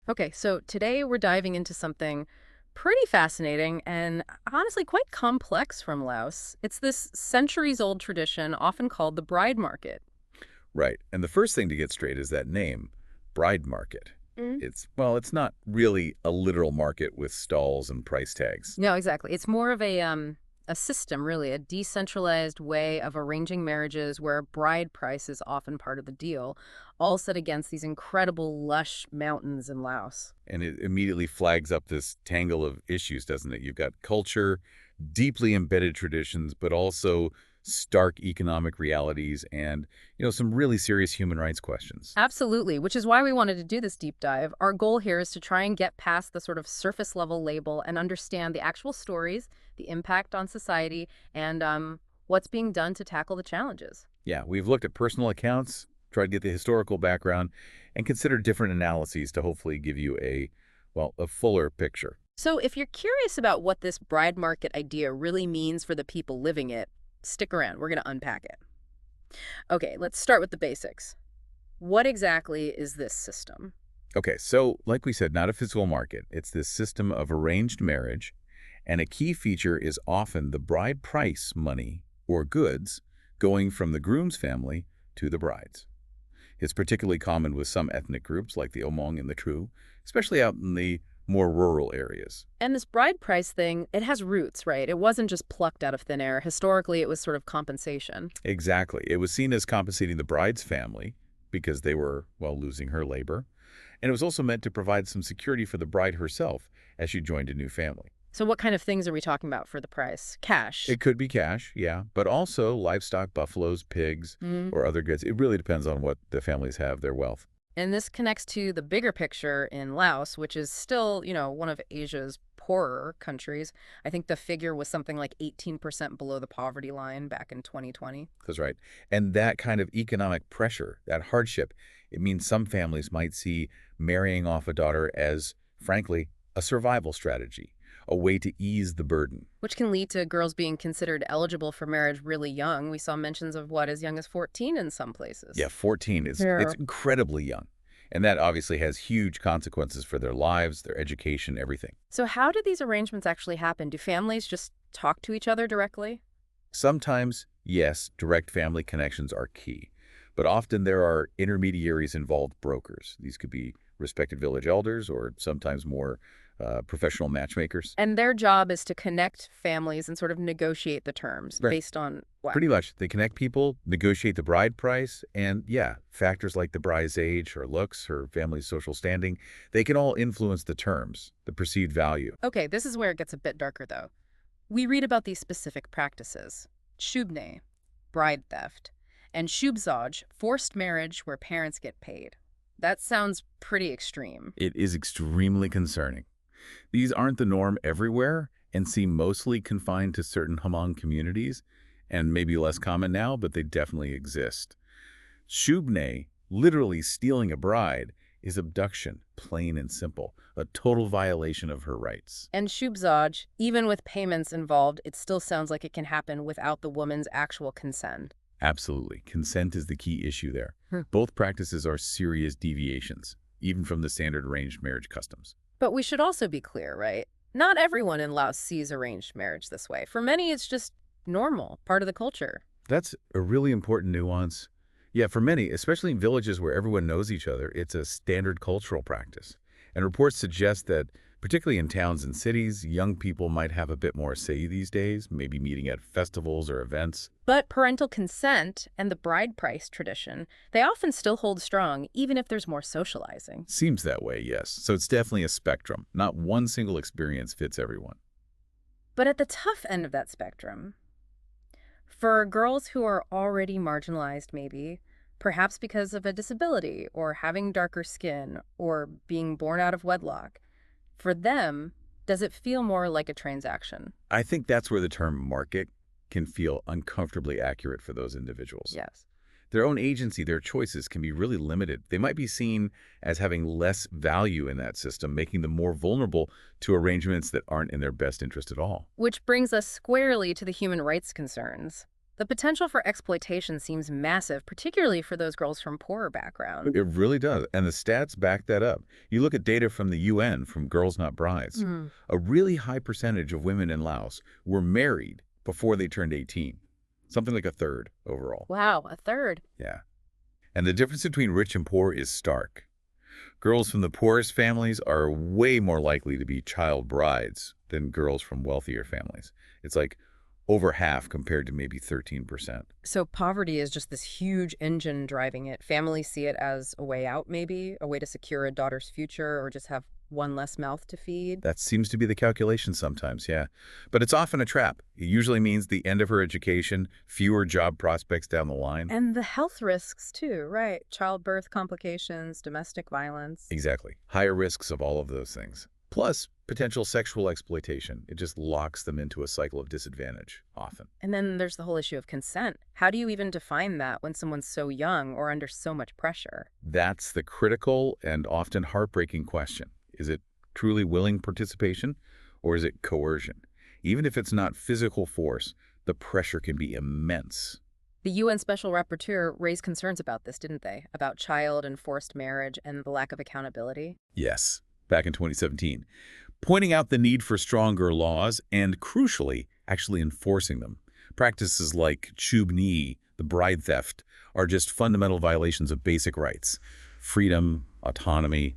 Okay, so today we're diving into something pretty fascinating and honestly quite complex from Laos. It's this centuries old tradition often called the bride market. Right. And the first thing to get straight is that name, bride market. Mm. It's not really a literal market with stalls and price tags. No, exactly. It's more of a system, really, a decentralized way of arranging marriages where bride price is often part of the deal, all set against these incredible lush mountains in Laos. And it immediately flags up this tangle of issues, doesn't it? You've got culture, deeply embedded traditions, but also stark economic realities and, some really serious human rights questions. Absolutely, which is why we wanted to do this deep dive. Our goal here is to try and get past the sort of surface level label and understand the actual stories, the impact on society, and what's being done to tackle the challenges. Yeah, we've looked at personal accounts, tried to get the historical background, and considered different analyses to hopefully give you a fuller picture. So, if you're curious about what this bride market idea really means for the people living it, stick around. We're going to unpack it. Okay, let's start with the basics. What exactly is this system? Okay, so like we said, not a physical market. It's this system of arranged marriage, and a key feature is often the bride price money or goods going from the groom's family to the bride's. It's particularly common with some ethnic groups like the Omong and the Tru, especially out in the more rural areas. And this bride price thing, it has roots, right? It wasn't just plucked out of thin air. Historically, it was sort of compensation. Exactly. It was seen as compensating the bride's family because they were, losing her labor. And it was also meant to provide some security for the bride herself as she joined a new family. So what kind of things are we talking about for the price? Cash. It could be cash, yeah, but also livestock, buffaloes, pigs, Mm. or other goods. It really depends on what the families have, their wealth. And this connects to the bigger picture in Laos, which is still, one of Asia's poorer countries. I think the figure was something like 18% below the poverty line back in 2020. That's right. And that kind of economic pressure, that hardship, it means some families might see marrying off a daughter as, frankly, a survival strategy, a way to ease the burden. Which can lead to girls being considered eligible for marriage really young. We saw mentions of what, as young as 14 in some places. Yeah, 14 is Yeah. it's incredibly young. And that obviously has huge consequences for their lives, their education, everything. So how do these arrangements actually happen? Do families just talk to each other directly? Sometimes, yes, direct family connections are key, but often there are intermediaries involved brokers. These could be respected village elders or sometimes more professional matchmakers. And their job is to connect families and sort of negotiate the terms Right. based on what? Pretty much. They connect people, negotiate the bride price, and yeah, factors like the bride's age, her looks, her family's social standing, they can all influence the terms, the perceived value. Okay, this is where it gets a bit darker, though. We read about these specific practices. Shubne, bride theft, and shubzaj, forced marriage where parents get paid. That sounds pretty extreme. It is extremely concerning. These aren't the norm everywhere and seem mostly confined to certain Hmong communities, and maybe less common now, but they definitely exist. Shubne, literally stealing a bride, is abduction, plain and simple, a total violation of her rights. And shubzaj, even with payments involved, it still sounds like it can happen without the woman's actual consent. Absolutely. Consent is the key issue there. Hmm. Both practices are serious deviations, even from the standard arranged marriage customs. But we should also be clear, right? Not everyone in Laos sees arranged marriage this way. For many, it's just normal, part of the culture. That's a really important nuance. Yeah, for many, especially in villages where everyone knows each other, it's a standard cultural practice. And reports suggest that, particularly in towns and cities, young people might have a bit more say these days, maybe meeting at festivals or events. But parental consent and the bride price tradition, they often still hold strong, even if there's more socializing. Seems that way, yes. So it's definitely a spectrum. Not one single experience fits everyone. But at the tough end of that spectrum, for girls who are already marginalized, maybe, perhaps because of a disability or having darker skin or being born out of wedlock, for them, does it feel more like a transaction? I think that's where the term market can feel uncomfortably accurate for those individuals. Yes. Their own agency, their choices can be really limited. They might be seen as having less value in that system, making them more vulnerable to arrangements that aren't in their best interest at all. Which brings us squarely to the human rights concerns. The potential for exploitation seems massive, particularly for those girls from poorer backgrounds. It really does, and the stats back that up. You look at data from the UN, from Girls Not Brides. Hmm. A really high percentage of women in Laos were married before they turned 18. Something like a third overall. Wow, a third. Yeah. And the difference between rich and poor is stark. Girls from the poorest families are way more likely to be child brides than girls from wealthier families. It's like over half compared to maybe 13%. So poverty is just this huge engine driving it. Families see it as a way out, maybe, a way to secure a daughter's future or just have one less mouth to feed. That seems to be the calculation sometimes, yeah. But it's often a trap. It usually means the end of her education, fewer job prospects down the line. And the health risks, too, right? Childbirth complications, domestic violence. Exactly. Higher risks of all of those things. Plus, potential sexual exploitation. It just locks them into a cycle of disadvantage, often. And then there's the whole issue of consent. How do you even define that when someone's so young or under so much pressure? That's the critical and often heartbreaking question. Is it truly willing participation, or is it coercion? Even if it's not physical force, the pressure can be immense. The UN Special Rapporteur raised concerns about this, didn't they? About child and forced marriage and the lack of accountability. Yes, back in 2017, pointing out the need for stronger laws and, crucially, actually enforcing them. Practices like chubni, the bride theft, are just fundamental violations of basic rights. Freedom, autonomy,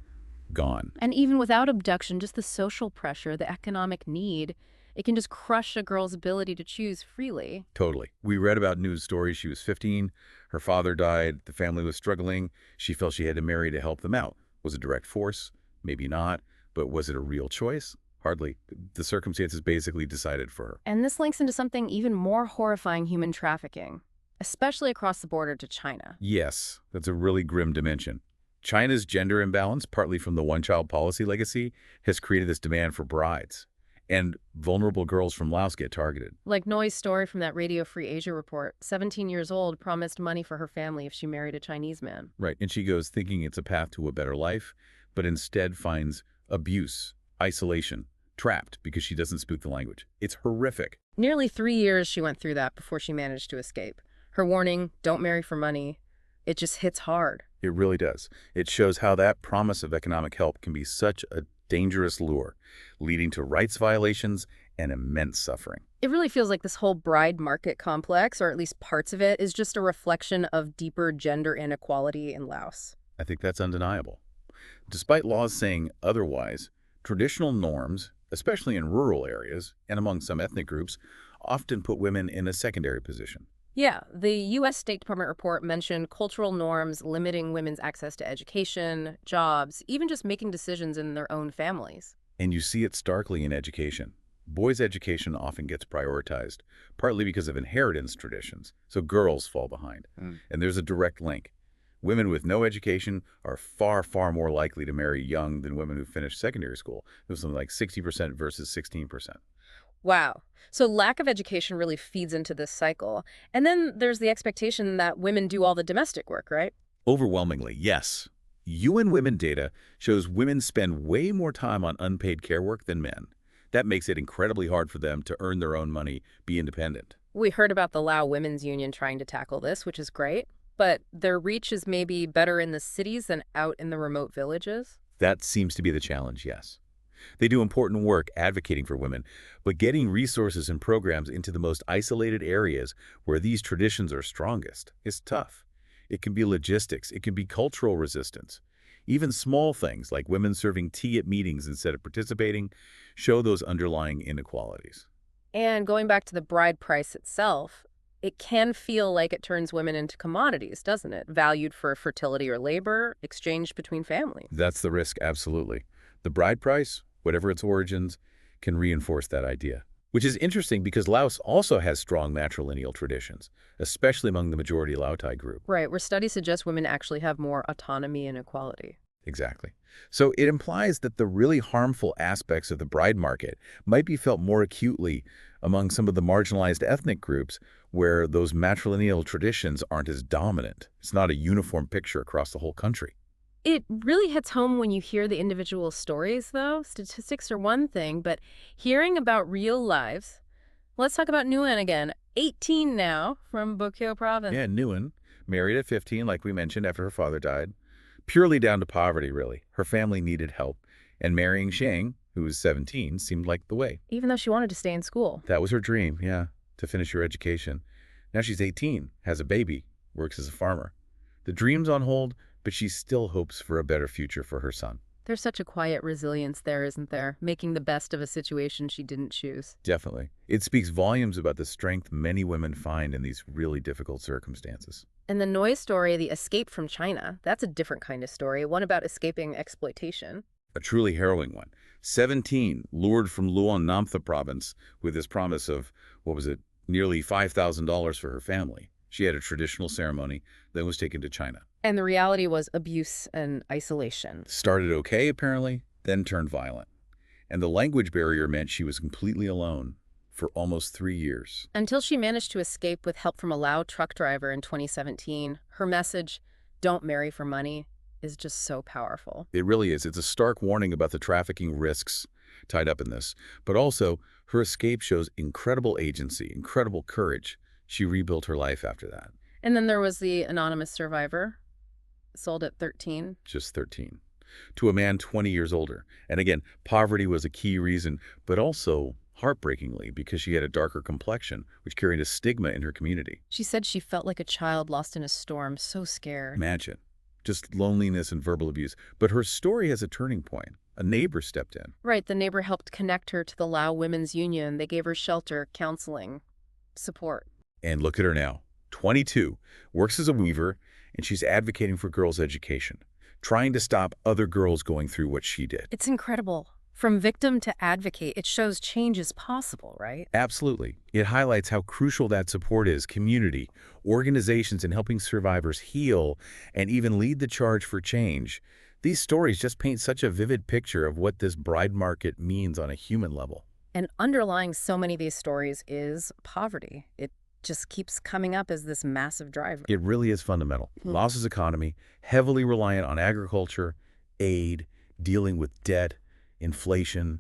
gone. And even without abduction, just the social pressure, the economic need, it can just crush a girl's ability to choose freely. Totally. We read about news stories. She was 15, her father died, the family was struggling. She felt she had to marry to help them out. Was it direct force? Maybe not. But was it a real choice? Hardly. The circumstances basically decided for her. And this links into something even more horrifying: human trafficking, especially across the border to China. Yes, that's a really grim dimension. China's gender imbalance, partly from the one-child policy legacy, has created this demand for brides. And vulnerable girls from Laos get targeted. Like Noi's story from that Radio Free Asia report, 17 years old, promised money for her family if she married a Chinese man. Right, and she goes thinking it's a path to a better life, but instead finds abuse, isolation, trapped because she doesn't speak the language. It's horrific. Nearly 3 years she went through that before she managed to escape. Her warning, don't marry for money, it just hits hard. It really does. It shows how that promise of economic help can be such a dangerous lure, leading to rights violations and immense suffering. It really feels like this whole bride market complex, or at least parts of it, is just a reflection of deeper gender inequality in Laos. I think that's undeniable. Despite laws saying otherwise, traditional norms, especially in rural areas and among some ethnic groups, often put women in a secondary position. Yeah, the U.S. State Department report mentioned cultural norms limiting women's access to education, jobs, even just making decisions in their own families. And you see it starkly in education. Boys' education often gets prioritized, partly because of inheritance traditions, so girls fall behind. And there's a direct link. Women with no education are far, far more likely to marry young than women who finish secondary school. It was something like 60% versus 16%. Wow. So lack of education really feeds into this cycle. And then there's the expectation that women do all the domestic work, right? Overwhelmingly, yes. UN Women data shows women spend way more time on unpaid care work than men. That makes it incredibly hard for them to earn their own money, be independent. We heard about the Lao Women's Union trying to tackle this, which is great, but their reach is maybe better in the cities than out in the remote villages. That seems to be the challenge, yes. They do important work advocating for women, but getting resources and programs into the most isolated areas where these traditions are strongest is tough. It can be logistics, it can be cultural resistance. Even small things like women serving tea at meetings instead of participating show those underlying inequalities. And going back to the bride price itself, it can feel like it turns women into commodities, doesn't it? Valued for fertility or labor, exchanged between families. That's the risk, absolutely. The bride price, whatever its origins, can reinforce that idea. Which is interesting because Laos also has strong matrilineal traditions, especially among the majority Laotai group. Right, where studies suggest women actually have more autonomy and equality. Exactly. So it implies that the really harmful aspects of the bride market might be felt more acutely among some of the marginalized ethnic groups where those matrilineal traditions aren't as dominant. It's not a uniform picture across the whole country. It really hits home when you hear the individual stories, though. Statistics are one thing, but hearing about real lives. Let's talk about Nguyen again. 18 now, from Bokyo province. Yeah, Nguyen, married at 15, like we mentioned, after her father died. Purely down to poverty, really. Her family needed help, and marrying Shang, who was 17, seemed like the way. Even though she wanted to stay in school. That was her dream, yeah, to finish her education. Now she's 18, has a baby, works as a farmer. The dream's on hold, but she still hopes for a better future for her son. There's such a quiet resilience there, isn't there? Making the best of a situation she didn't choose. Definitely. It speaks volumes about the strength many women find in these really difficult circumstances. And the Noi story, the escape from China, that's a different kind of story, one about escaping exploitation. A truly harrowing one. 17, lured from Luan Namtha province with this promise of, what was it, nearly $5,000 for her family. She had a traditional ceremony, then was taken to China. And the reality was abuse and isolation. Started okay, apparently, then turned violent. And the language barrier meant she was completely alone for almost 3 years. Until she managed to escape with help from a Lao truck driver in 2017, her message, "Don't marry for money," is just so powerful. It really is. It's a stark warning about the trafficking risks tied up in this. But also, her escape shows incredible agency, incredible courage. She rebuilt her life after that. And then there was the anonymous survivor, sold at 13. Just 13. To a man 20 years older. And again, poverty was a key reason, but also, heartbreakingly, because she had a darker complexion, which carried a stigma in her community. She said she felt like a child lost in a storm, so scared. Imagine. Just loneliness and verbal abuse. But her story has a turning point. A neighbor stepped in. Right, the neighbor helped connect her to the Lao Women's Union. They gave her shelter, counseling, support. And look at her now. 22, works as a weaver, and she's advocating for girls' education, trying to stop other girls going through what she did. It's incredible. From victim to advocate, it shows change is possible, right? Absolutely. It highlights how crucial that support is, community, organizations in helping survivors heal, and even lead the charge for change. These stories just paint such a vivid picture of what this bride market means on a human level. And underlying so many of these stories is poverty. It just keeps coming up as this massive driver. It really is fundamental. Laos's economy, heavily reliant on agriculture, aid, dealing with debt, inflation.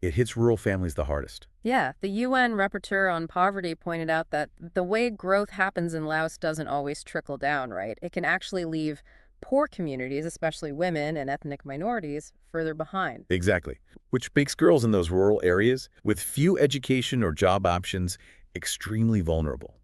It hits rural families the hardest. Yeah, the UN Rapporteur on Poverty pointed out that the way growth happens in Laos doesn't always trickle down, right? It can actually leave poor communities, especially women and ethnic minorities, further behind. Exactly. Which makes girls in those rural areas, with few education or job options, extremely vulnerable.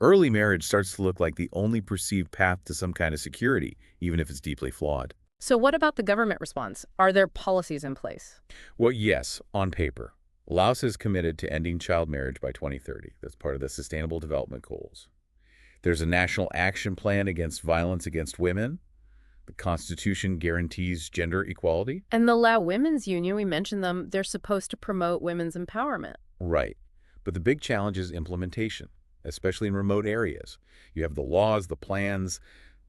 Early marriage starts to look like the only perceived path to some kind of security, even if it's deeply flawed. So what about the government response? Are there policies in place? Well, yes, on paper. Laos is committed to ending child marriage by 2030. That's part of the Sustainable Development Goals. There's a national action plan against violence against women. The Constitution guarantees gender equality. And the Lao Women's Union, we mentioned them, they're supposed to promote women's empowerment. Right. But the big challenge is implementation, especially in remote areas. You have the laws, the plans,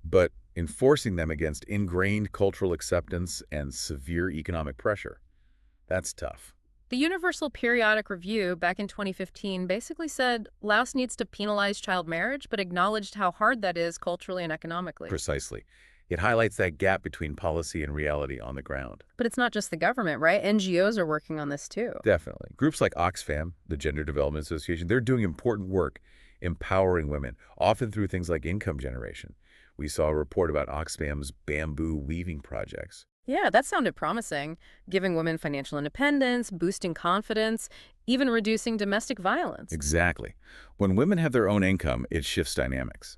but enforcing them against ingrained cultural acceptance and severe economic pressure. That's tough. The Universal Periodic Review back in 2015 basically said Laos needs to penalize child marriage, but acknowledged how hard that is culturally and economically. Precisely. It highlights that gap between policy and reality on the ground. But it's not just the government, right? NGOs are working on this too. Definitely. Groups like Oxfam, the Gender Development Association, they're doing important work empowering women, often through things like income generation. We saw a report about Oxfam's bamboo weaving projects. Yeah, that sounded promising. Giving women financial independence, boosting confidence, even reducing domestic violence. Exactly. When women have their own income, it shifts dynamics.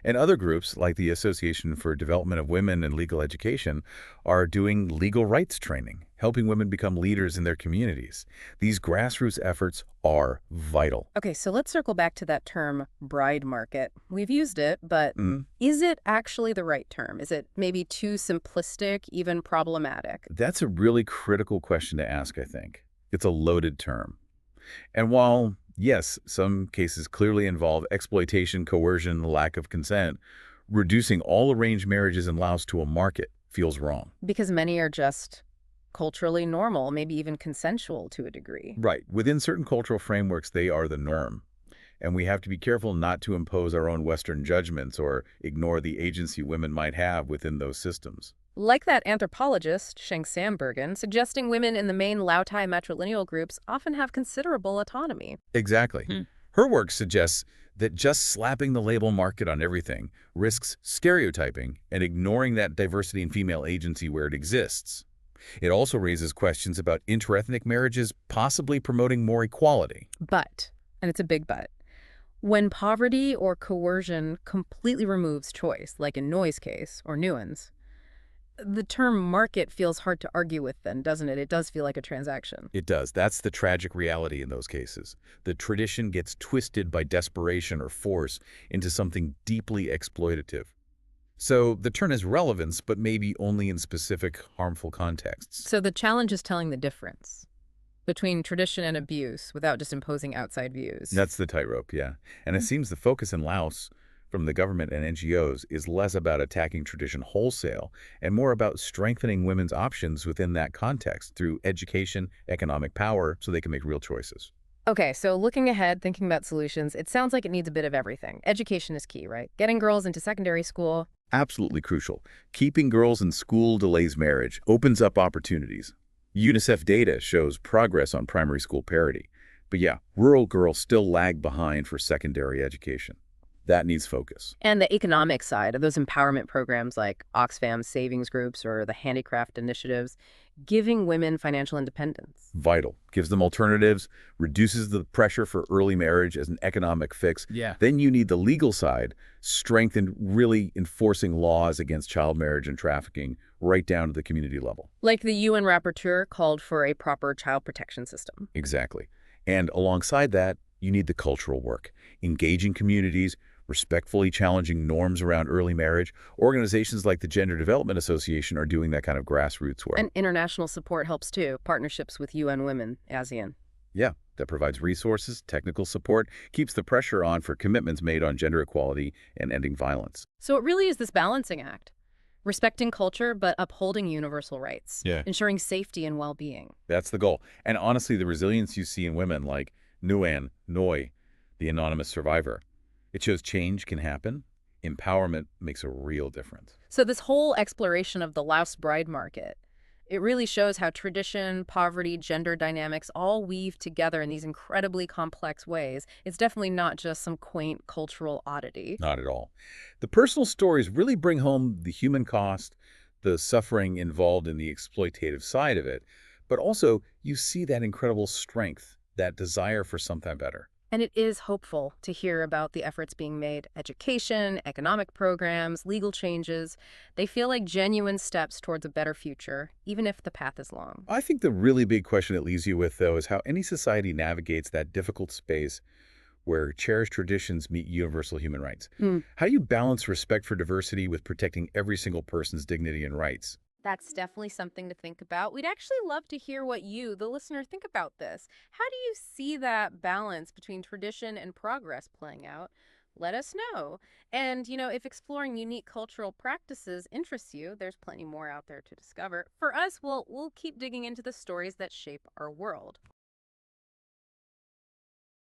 And other groups, like the Association for Development of Women and Legal Education, are doing legal rights training, helping women become leaders in their communities. These grassroots efforts are vital. Okay, so let's circle back to that term, bride market. We've used it, but is it actually the right term? Is it maybe too simplistic, even problematic? That's a really critical question to ask, I think. It's a loaded term. And while, yes, some cases clearly involve exploitation, coercion, lack of consent, reducing all arranged marriages in Laos to a market feels wrong. Because many are just culturally normal, maybe even consensual to a degree. Right. Within certain cultural frameworks, they are the norm. And we have to be careful not to impose our own Western judgments or ignore the agency women might have within those systems. Like that anthropologist, Sheng Sambergen, suggesting women in the main Lao-Tai matrilineal groups often have considerable autonomy. Exactly. Her work suggests that just slapping the label market on everything risks stereotyping and ignoring that diversity in female agency where it exists. It also raises questions about interethnic marriages possibly promoting more equality. But, and it's a big but, when poverty or coercion completely removes choice, like in Noy's case or Nguyen's, the term market feels hard to argue with then, doesn't it? It does feel like a transaction. It does. That's the tragic reality in those cases. The tradition gets twisted by desperation or force into something deeply exploitative. So the term has relevance, but maybe only in specific harmful contexts. So the challenge is telling the difference between tradition and abuse without just imposing outside views. That's the tightrope, yeah. And it seems the focus in Laos from the government and NGOs is less about attacking tradition wholesale and more about strengthening women's options within that context through education, economic power, so they can make real choices. Okay, so looking ahead, thinking about solutions, it sounds like it needs a bit of everything. Education is key, right? Getting girls into secondary school. Absolutely crucial. Keeping girls in school delays marriage, opens up opportunities. UNICEF data shows progress on primary school parity. But yeah, rural girls still lag behind for secondary education. That needs focus. And the economic side of those empowerment programs like Oxfam savings groups or the handicraft initiatives, giving women financial independence. Vital. Gives them alternatives, reduces the pressure for early marriage as an economic fix. Yeah. Then you need the legal side, strengthen really enforcing laws against child marriage and trafficking right down to the community level. Like the UN rapporteur called for a proper child protection system. Exactly. And alongside that, you need the cultural work, engaging communities, respectfully challenging norms around early marriage. Organizations like the Gender Development Association are doing that kind of grassroots work. And international support helps too. Partnerships with UN Women, ASEAN. Yeah, that provides resources, technical support, keeps the pressure on for commitments made on gender equality and ending violence. So it really is this balancing act. Respecting culture, but upholding universal rights. Yeah. Ensuring safety and well-being. That's the goal. And honestly, the resilience you see in women like Nguyen, Noi, the anonymous survivor, it shows change can happen. Empowerment makes a real difference. So this whole exploration of the Laos bride market, it really shows how tradition, poverty, gender dynamics all weave together in these incredibly complex ways. It's definitely not just some quaint cultural oddity. Not at all. The personal stories really bring home the human cost, the suffering involved in the exploitative side of it, but also you see that incredible strength, that desire for something better. And it is hopeful to hear about the efforts being made. Education, economic programs, legal changes. They feel like genuine steps towards a better future, even if the path is long. I think the really big question it leaves you with, though, is how any society navigates that difficult space where cherished traditions meet universal human rights. Hmm. How do you balance respect for diversity with protecting every single person's dignity and rights? That's definitely something to think about. We'd actually love to hear what you, the listener, think about this. How do you see that balance between tradition and progress playing out? Let us know. And, if exploring unique cultural practices interests you, there's plenty more out there to discover. For us, we'll keep digging into the stories that shape our world.